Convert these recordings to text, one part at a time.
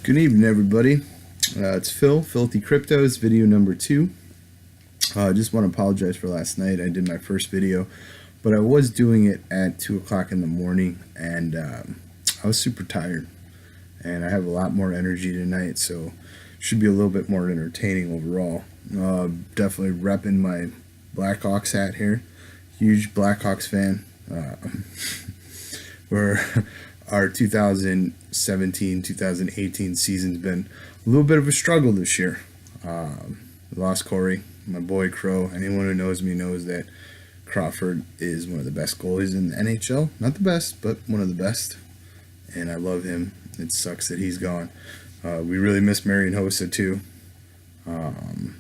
Good evening, everybody. It's Phil, Filthy Cryptos, video number 2. I just want to apologize for last night. I did my first video, but I was doing it at 2 o'clock in the morning, and I was super tired. And I have a lot more energy tonight, so should be a little bit more entertaining overall. Definitely repping my Blackhawks hat here. Huge Blackhawks fan. Where our 2017-2018 season's been a little bit of a struggle this year. Lost Corey, my boy Crow. Anyone who knows me knows that Crawford is one of the best goalies in the NHL. Not the best, but one of the best. And I love him. It sucks that he's gone. We really miss Marian Hossa too. It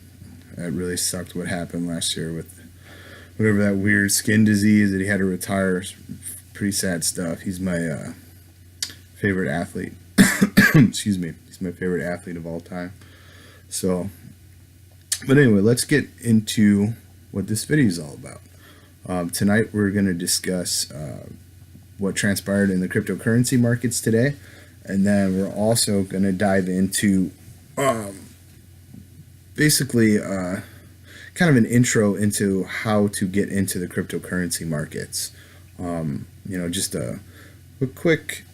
really sucked what happened last year with whatever that weird skin disease that he had to retire. Pretty sad stuff. He's my favorite athlete. Excuse me. He's my favorite athlete of all time. So, but anyway, let's get into what this video is all about. Tonight we're going to discuss what transpired in the cryptocurrency markets today, and then we're also going to dive into basically kind of an intro into how to get into the cryptocurrency markets. Just a quick,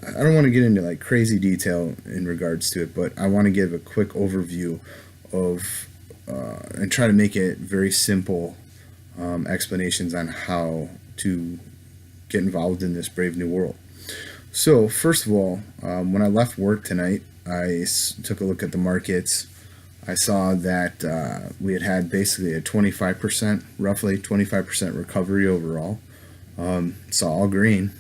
I don't want to get into like crazy detail in regards to it, but I want to give a quick overview of and try to make it very simple explanations on how to get involved in this brave new world. So first of all, when I left work tonight, I took a look at the markets. I saw that we had basically a 25%, roughly 25% recovery overall. Saw all green.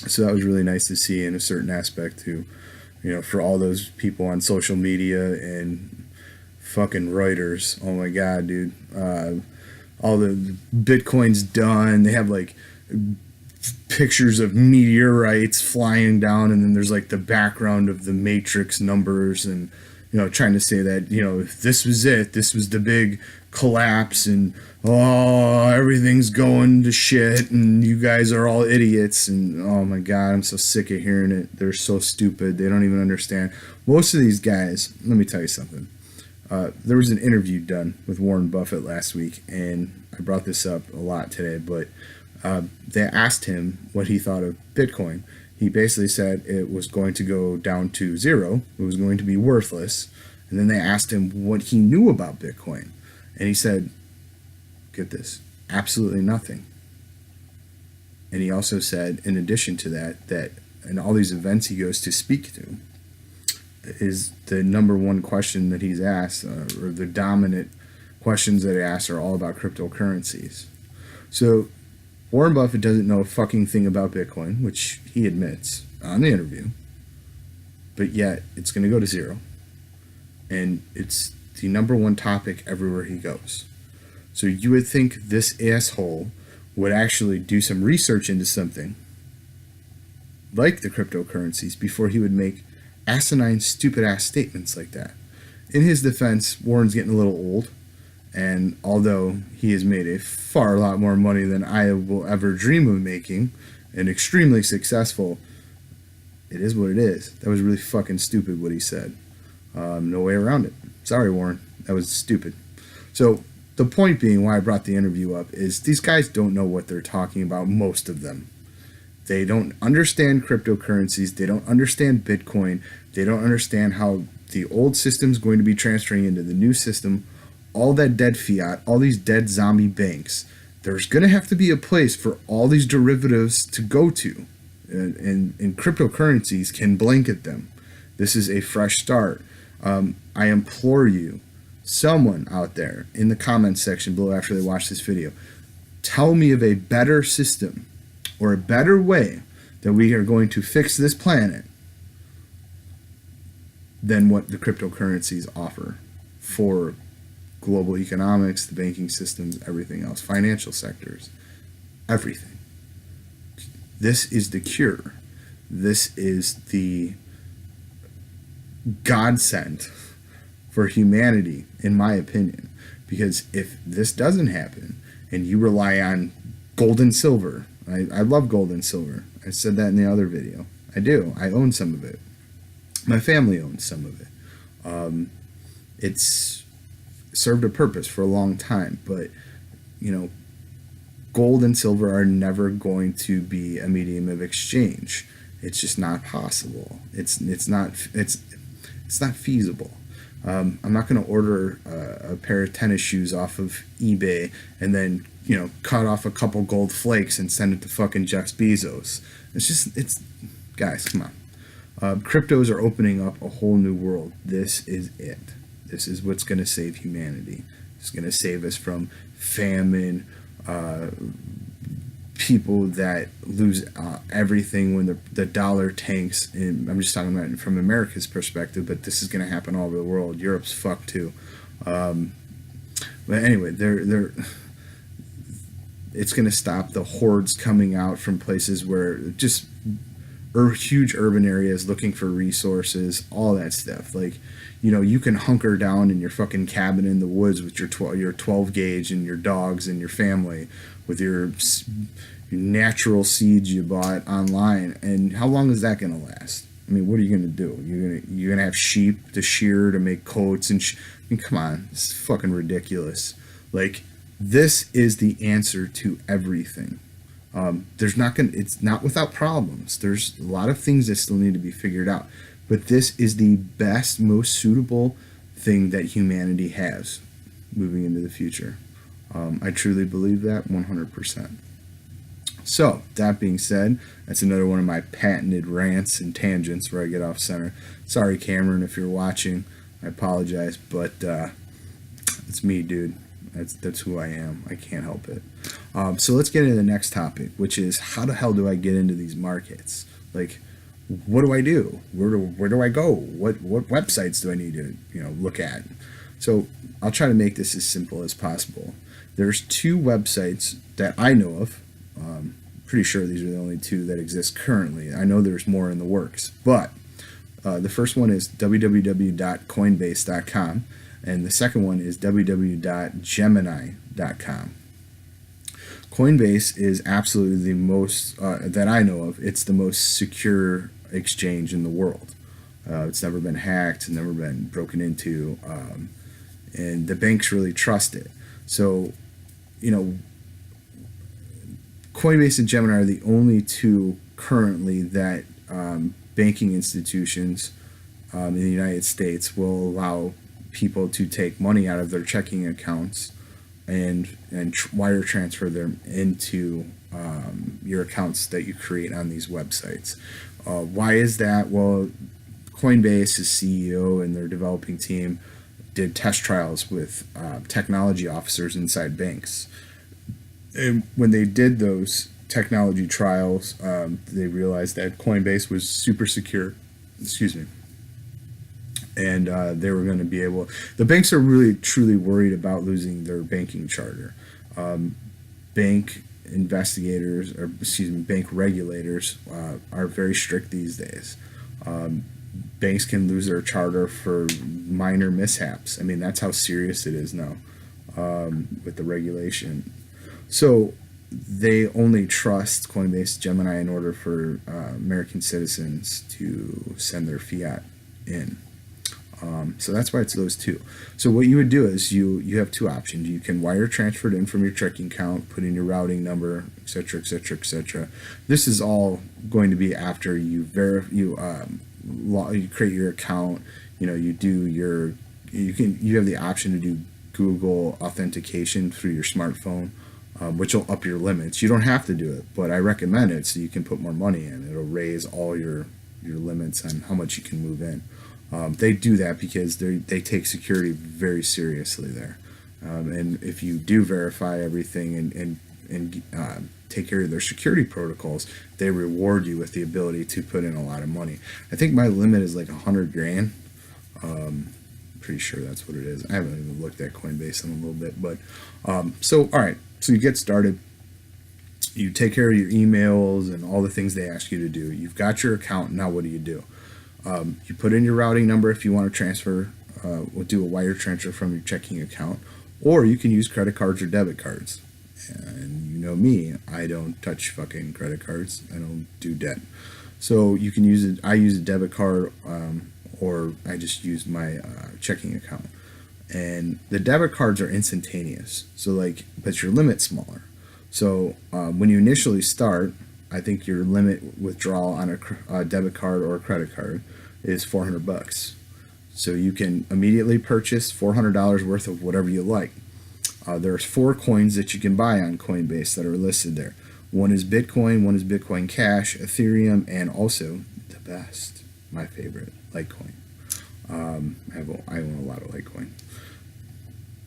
So that was really nice to see in a certain aspect too, for all those people on social media and fucking Reuters. Oh my God, dude. All the Bitcoin's done. They have like pictures of meteorites flying down, and then there's like the background of the matrix numbers, and trying to say that if this was it, this was the big collapse, and everything's going to shit, and you guys are all idiots, and oh my God, I'm so sick of hearing it. They're so stupid. They don't even understand. Most of these guys, let me tell you something. There was an interview done with Warren Buffett last week, and I brought this up a lot today, but they asked him what he thought of Bitcoin. He basically said it was going to go down to zero. It was going to be worthless. And then they asked him what he knew about Bitcoin. And he said, get this, absolutely nothing. And he also said, in addition to that, that in all these events he goes to speak to, is the number one question that he's asked, or the dominant questions that he asks are all about cryptocurrencies. So Warren Buffett doesn't know a fucking thing about Bitcoin, which he admits on the interview, but yet it's going to go to zero. And it's the number one topic everywhere he goes. So you would think this asshole would actually do some research into something like the cryptocurrencies before he would make asinine, stupid-ass statements like that. In his defense, Warren's getting a little old, and although he has made a far lot more money than I will ever dream of making, and extremely successful, it is what it is. That was really fucking stupid what he said. No way around it. Sorry, Warren. That was stupid. So the point being why I brought the interview up is these guys don't know what they're talking about, most of them. They don't understand cryptocurrencies. They don't understand Bitcoin. They don't understand how the old system's going to be transferring into the new system. All that dead fiat, all these dead zombie banks. There's going to have to be a place for all these derivatives to go to. And cryptocurrencies can blanket them. This is a fresh start. I implore you, someone out there in the comments section below after they watch this video, tell me of a better system or a better way that we are going to fix this planet than what the cryptocurrencies offer for global economics, the banking systems, everything else, financial sectors, everything. This is the cure. This is the godsend for humanity, in my opinion. Because if this doesn't happen, and you rely on gold and silver, I love gold and silver. I said that in the other video. I do. I own some of it. My family owns some of it. It's served a purpose for a long time, but you know, gold and silver are never going to be a medium of exchange. It's just not possible. It's not feasible. I'm not going to order a pair of tennis shoes off of eBay and then cut off a couple gold flakes and send it to fucking Jeff Bezos. It's guys, come on. Cryptos are opening up a whole new world. This is it. This is what's going to save humanity. It's going to save us from famine, people that lose everything when the dollar tanks. And I'm just talking about it from America's perspective, but this is going to happen all over the world. Europe's fucked too. But anyway, it's going to stop the hordes coming out from places where just huge urban areas looking for resources, all that stuff. Like, you can hunker down in your fucking cabin in the woods with your 12 gauge and your dogs and your family with your natural seeds you bought online. And how long is that going to last? I mean, what are you going to do? You're gonna have sheep to shear to make coats and I mean, come on, it's fucking ridiculous. Like, this is the answer to everything. It's not without problems. There's a lot of things that still need to be figured out, but this is the best, most suitable thing that humanity has moving into the future. I truly believe that 100%. So, that being said, that's another one of my patented rants and tangents where I get off center. Sorry, Cameron, if you're watching. I apologize, but it's me, dude. That's who I am. I can't help it. So let's get into the next topic, which is how the hell do I get into these markets? Like, what do I do? Where do I go? What websites do I need to look at? So I'll try to make this as simple as possible. There's two websites that I know of. Pretty sure these are the only two that exist currently. I know there's more in the works, but the first one is www.coinbase.com. And the second one is www.gemini.com. Coinbase is absolutely the most, that I know of, it's the most secure exchange in the world. It's never been hacked, never been broken into, and the banks really trust it. So, Coinbase and Gemini are the only two currently that banking institutions in the United States will allow people to take money out of their checking accounts and wire transfer them into your accounts that you create on these websites. Why is that? Well, Coinbase's CEO and their developing team did test trials with technology officers inside banks. And when they did those technology trials, they realized that Coinbase was super secure. Excuse me. And they were going to be able. The banks are really truly worried about losing their banking charter. Bank investigators, or bank regulators are very strict these days. Banks can lose their charter for minor mishaps. I mean, that's how serious it is now with the regulation. So they only trust Coinbase, Gemini in order for American citizens to send their fiat in. So that's why it's those two. So what you would do is you have two options. You can wire transfer it in from your checking account, put in your routing number, etc., etc., etc. This is all going to be after you create your account. You have the option to do Google authentication through your smartphone, which will up your limits. You don't have to do it, but I recommend it so you can put more money in. It'll raise all your limits on how much you can move in. They do that because they take security very seriously there. And if you do verify everything and take care of their security protocols, they reward you with the ability to put in a lot of money. I think my limit is like $100,000. Pretty sure that's what it is. I haven't even looked at Coinbase in a little bit, but so all right. So you get started. You take care of your emails and all the things they ask you to do. You've got your account. Now what do? You put in your routing number if you want to transfer, do a wire transfer from your checking account, or you can use credit cards or debit cards. And you know me, I don't touch fucking credit cards. I don't do debt. So you can use it. I use a debit card, or I just use my checking account. And the debit cards are instantaneous. So like, but your limit's smaller. So when you initially start, I think your limit withdrawal on a debit card or a credit card is $400. So you can immediately purchase $400 worth of whatever you like. There's 4 coins that you can buy on Coinbase that are listed there. One is Bitcoin, one is Bitcoin Cash, Ethereum, and also the best, my favorite, Litecoin. I own a lot of Litecoin.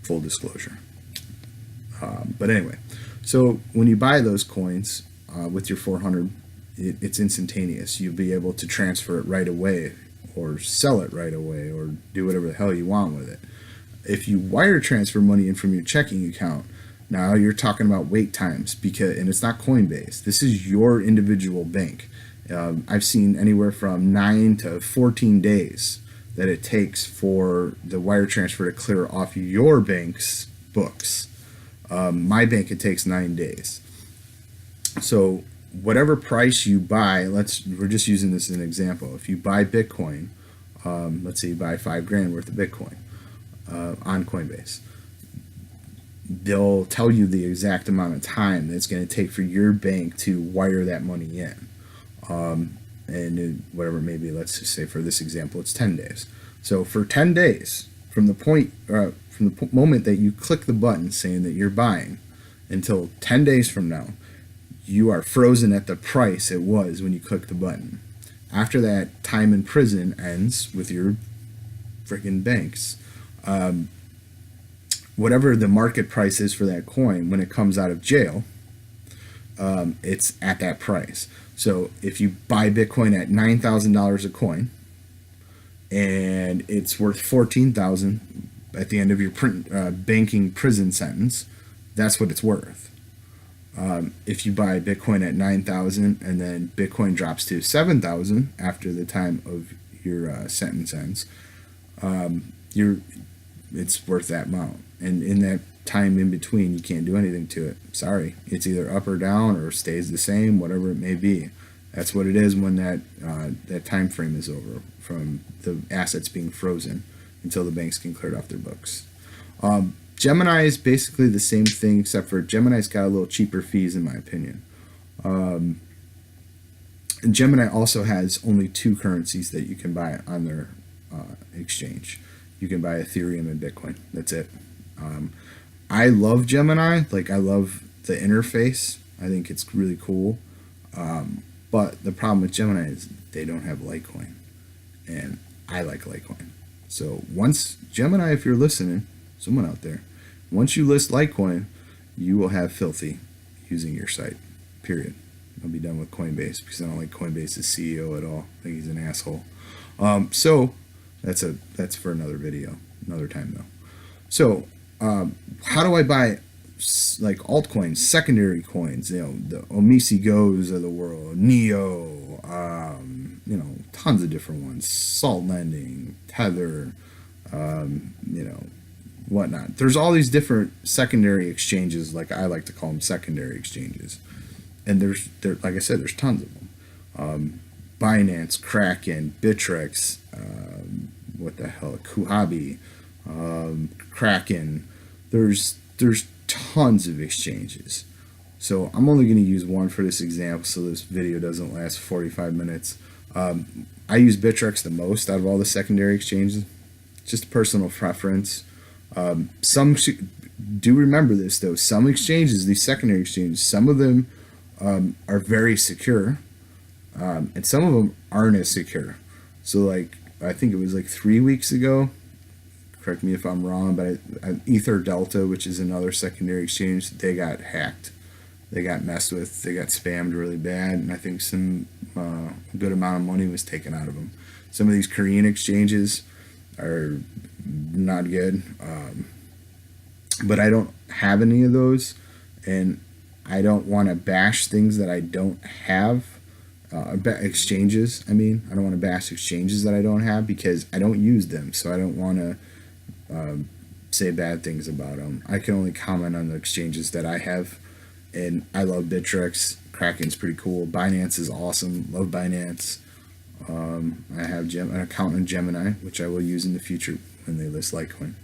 Full disclosure. But anyway, so when you buy those coins with your 400, it's instantaneous. You'll be able to transfer it right away, or sell it right away, or do whatever the hell you want with it. If you wire transfer money in from your checking account, now you're talking about wait times, and it's not Coinbase. This is your individual bank. I've seen anywhere from 9 to 14 days that it takes for the wire transfer to clear off your bank's books. My bank, it takes 9 days. So whatever price you buy, we're just using this as an example. If you buy Bitcoin, let's say you buy $5,000 worth of Bitcoin on Coinbase, they'll tell you the exact amount of time that it's going to take for your bank to wire that money in. And whatever, maybe let's just say for this example, it's 10 days. So for 10 days, from the moment that you click the button saying that you're buying until 10 days from now, you are frozen at the price it was when you clicked the button. After that, time in prison ends with your freaking banks. Whatever the market price is for that coin when it comes out of jail, it's at that price. So if you buy Bitcoin at $9,000 a coin, and it's worth $14,000 at the end of your banking prison sentence, that's what it's worth. If you buy Bitcoin at $9,000 and then Bitcoin drops to $7,000 after the time of your sentence ends, it's worth that amount. And in that time in between, you can't do anything to it. Sorry, it's either up or down or stays the same, whatever it may be. That's what it is when that time frame is over, from the assets being frozen until the banks can clear it off their books. Gemini is basically the same thing, except for Gemini's got a little cheaper fees, in my opinion. And Gemini also has only 2 currencies that you can buy on their exchange. You can buy Ethereum and Bitcoin. That's it. I love Gemini. I love the interface. I think it's really cool. But the problem with Gemini is they don't have Litecoin. And I like Litecoin. So once Gemini, if you're listening, someone out there, once you list Litecoin, you will have filthy using your site. Period. I'll be done with Coinbase because I don't like Coinbase's CEO at all. I think he's an asshole. So that's for another video, another time though. So how do I buy altcoins, secondary coins? The Omisi Goes of the world, Neo, tons of different ones. Salt Lending, Tether, whatnot. There's all these different secondary exchanges, like I like to call them secondary exchanges. And like I said, there's tons of them. Binance, Kraken, Bittrex, Kuhabi, Kraken. There's tons of exchanges. So I'm only going to use one for this example, so this video doesn't last 45 minutes. I use Bittrex the most out of all the secondary exchanges. Just a personal preference. Do remember this though. Some exchanges, these secondary exchanges, some of them are very secure, and some of them aren't as secure. So I think it was 3 weeks ago. Correct me if I'm wrong, but Ether Delta, which is another secondary exchange, they got hacked. They got messed with. They got spammed really bad, and I think some good amount of money was taken out of them. Some of these Korean exchanges are not good, but I don't have any of those, and I don't want to bash things that I don't have. Exchanges, I don't want to bash exchanges that I don't have because I don't use them, so I don't want to say bad things about them. I can only comment on the exchanges that I have, And I love Bittrex. Kraken's pretty cool. Binance is awesome. Love Binance. I have an account in Gemini, which I will use in the future when they list Litecoin.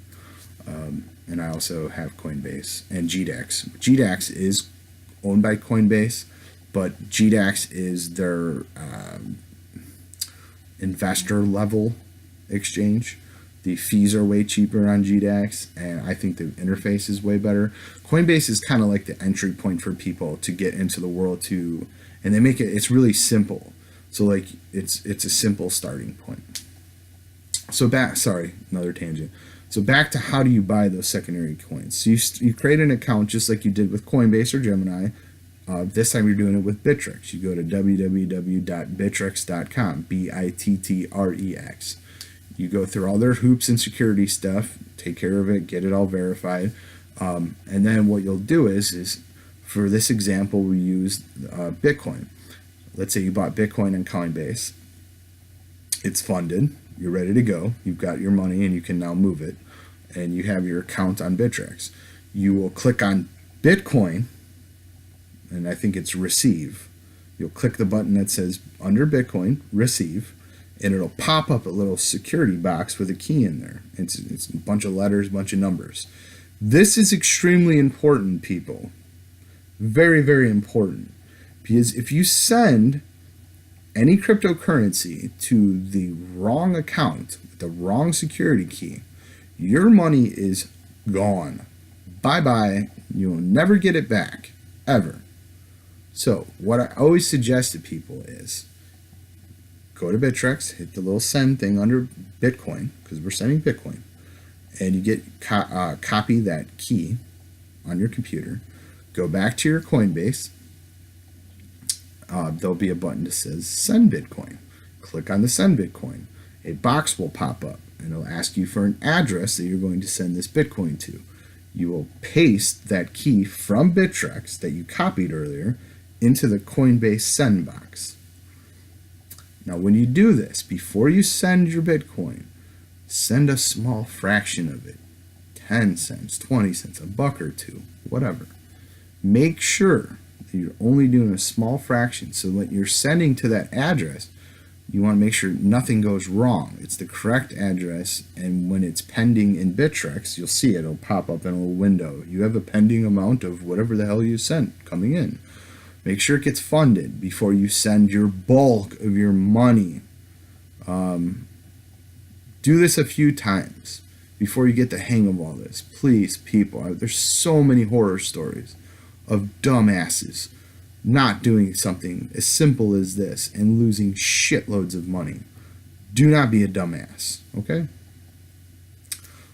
And I also have Coinbase and GDAX. GDAX is owned by Coinbase, but GDAX is their investor level exchange. The fees are way cheaper on GDAX, and I think the interface is way better. Coinbase is kind of like the entry point for people to get into the world too, and they make it's really simple. So like it's a simple starting point. So another tangent. So back to how do you buy those secondary coins? So you create an account just like you did with Coinbase or Gemini. This time you're doing it with Bittrex. You go to www.bittrex.com, Bittrex. You go through all their hoops and security stuff, take care of it, get it all verified. And then what you'll do is for this example, we use Bitcoin. Let's say you bought Bitcoin on Coinbase. It's funded. You're ready to go. You've got your money and you can now move it. And you have your account on Bittrex. You will click on Bitcoin, and I think it's receive. You'll click the button that says under Bitcoin, receive, and it'll pop up a little security box with a key in there. It's a bunch of letters, a bunch of numbers. This is extremely important, people. Very, very important. Because if you send any cryptocurrency to the wrong account, the wrong security key, your money is gone. Bye-bye. You'll never get it back, ever. So what I always suggest to people is go to Bittrex, hit the little send thing under Bitcoin, because we're sending Bitcoin, and you get copy that key on your computer. Go back to your Coinbase. There'll be a button that says send Bitcoin. Click on the send Bitcoin. A box will pop up and it'll ask you for an address that you're going to send this Bitcoin to. You will paste that key from Bittrex that you copied earlier into the Coinbase send box. Now when you do this, before you send your Bitcoin, send a small fraction of it. 10 cents, 20 cents, a buck or two, whatever. Make sure that you're only doing a small fraction so that you're sending to that address. You want to make sure nothing goes wrong. It's the correct address, and when it's pending in Bittrex, you'll see it. It'll pop up in a little window. You have a pending amount of whatever the hell you sent coming in. Make sure it gets funded before you send your bulk of your money. Do this a few times before you get the hang of all this. Please, people, there's so many horror stories of dumbasses not doing something as simple as this and losing shitloads of money. Do not be a dumbass, okay?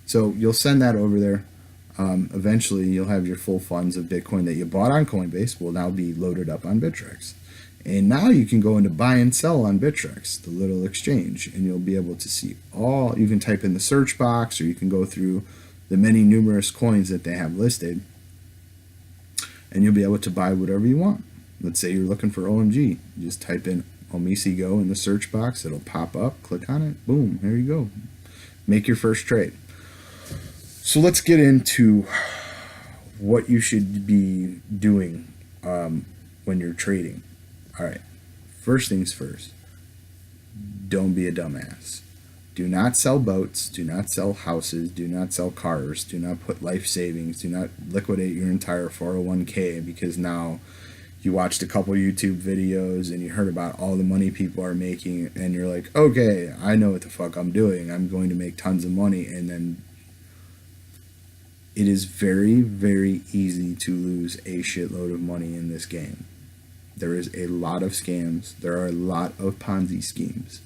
So you'll send that over there. Eventually, you'll have your full funds of Bitcoin that you bought on Coinbase will now be loaded up on Bittrex. And now you can go into buy and sell on Bittrex, the little exchange, and you'll be able to see you can type in the search box, or you can go through the many numerous coins that they have listed, and you'll be able to buy whatever you want. Let's say you're looking for OMG. You just type in OmiseGO in the search box. It'll pop up. Click on it. Boom. There you go. Make your first trade. So let's get into what you should be doing when you're trading. All right. First things first. Don't be a dumbass. Do not sell boats. Do not sell houses. Do not sell cars. Do not put life savings. Do not liquidate your entire 401k because now you watched a couple YouTube videos and you heard about all the money people are making and you're like, okay, I know what the fuck I'm doing. I'm going to make tons of money. And then it is very, very easy to lose a shitload of money in this game. There is a lot of scams. There are a lot of Ponzi schemes.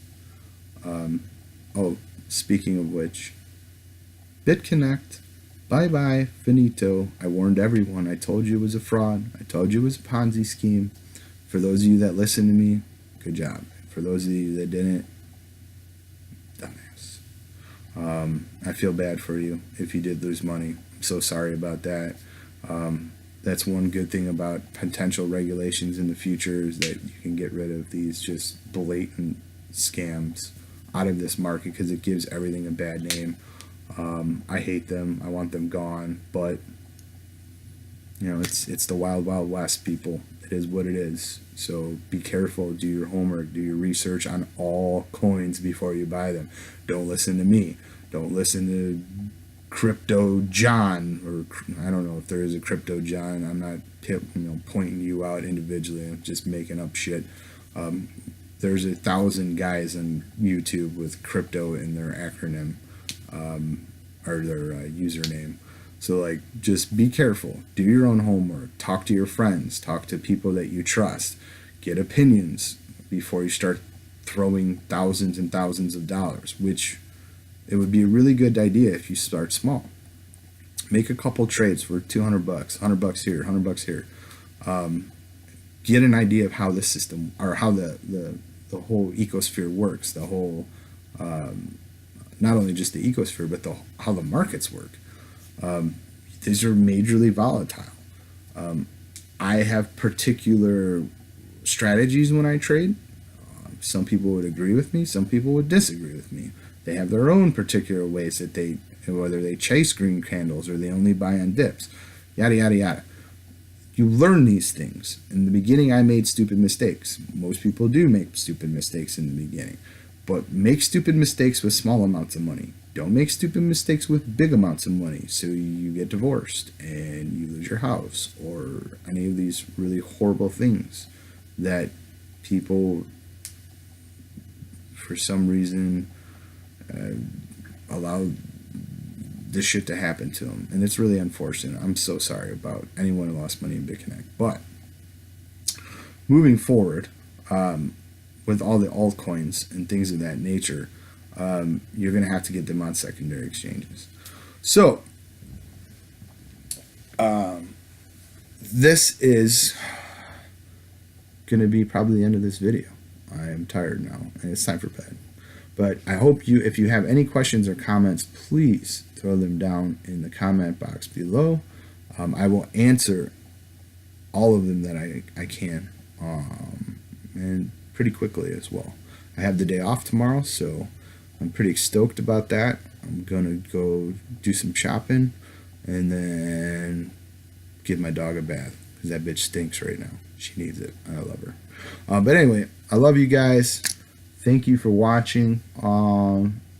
Speaking of which, BitConnect, bye-bye, finito. I warned everyone. I told you it was a fraud. I told you it was a Ponzi scheme. For those of you that listen to me, good job. For those of you that didn't, dumbass. I feel bad for you if you did lose money. I'm so sorry about that. That's one good thing about potential regulations in the future is that you can get rid of these just blatant scams out of this market because it gives everything a bad name. I hate them. I want them gone. But You know, it's the wild, wild west, people. It is what it is. So be careful. Do your homework. Do your research on all coins before you buy them. Don't listen to me. Don't listen to Crypto John, or I don't know if there is a Crypto John. I'm not pointing you out individually. I'm just making up shit. There's 1,000 guys on YouTube with crypto in their acronym, or their username. So like, just be careful. Do your own homework. Talk to your friends. Talk to people that you trust. Get opinions before you start throwing thousands and thousands of dollars, which it would be a really good idea if you start small. Make a couple trades for $200, $100 here, $100 here. Get an idea of how the system, or how the whole ecosphere works. The whole, not only just the ecosphere, but how the markets work. These are majorly volatile. I have particular strategies when I trade. Some people would agree with me. Some people would disagree with me. They have their own particular ways that whether they chase green candles or they only buy on dips, yada, yada, yada. You learn these things. In the beginning, I made stupid mistakes. Most people do make stupid mistakes in the beginning. But make stupid mistakes with small amounts of money. Don't make stupid mistakes with big amounts of money, so you get divorced and you lose your house, or any of these really horrible things that people, for some reason, allow this shit to happen to them. And it's really unfortunate. I'm so sorry about anyone who lost money in BitConnect. But moving forward, with all the altcoins and things of that nature, you're going to have to get them on secondary exchanges. So, this is going to be probably the end of this video. I am tired now, and it's time for bed. But I hope if you have any questions or comments, please throw them down in the comment box below. I will answer all of them that I can, and pretty quickly as well. I have the day off tomorrow, so I'm pretty stoked about that. I'm gonna go do some shopping and then give my dog a bath, because that bitch stinks right now. She needs it. I love her. But anyway, I love you guys. Thank you for watching.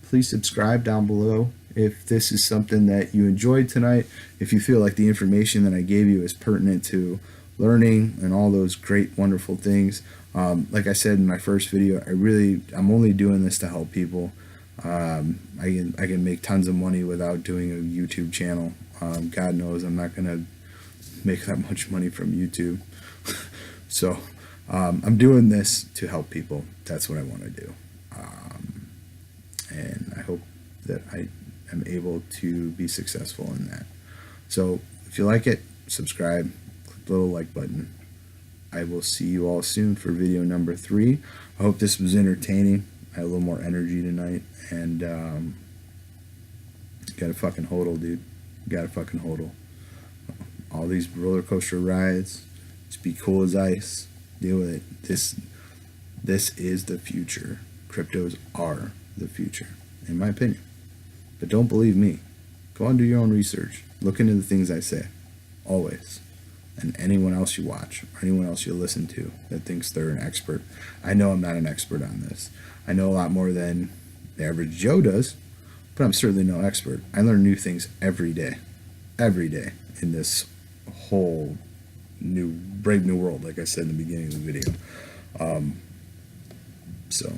Please subscribe down below if this is something that you enjoyed tonight. If you feel like the information that I gave you is pertinent to learning and all those great, wonderful things. Like I said in my first video, I'm only doing this to help people. I can make tons of money without doing a YouTube channel. God knows I'm not gonna make that much money from YouTube. So I'm doing this to help people. That's what I want to do. And I hope that I am able to be successful in that. So if you like it, subscribe, click the little like button. I will see you all soon for video number 3. I hope this was entertaining. I had a little more energy tonight, and gotta fucking hodl, dude. Gotta fucking hodl. All these roller coaster rides, just be cool as ice. Deal with it. This is the future. Cryptos are the future, in my opinion. But don't believe me. Go and do your own research. Look into the things I say, always. And anyone else you watch, or anyone else you listen to that thinks they're an expert. I know I'm not an expert on this. I know a lot more than the average Joe does, but I'm certainly no expert. I learn new things every day in this whole brave new world, like I said in the beginning of the video. So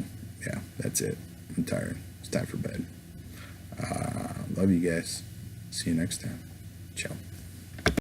yeah, that's it. I'm tired. It's time for bed. Love you guys. See you next time. Ciao.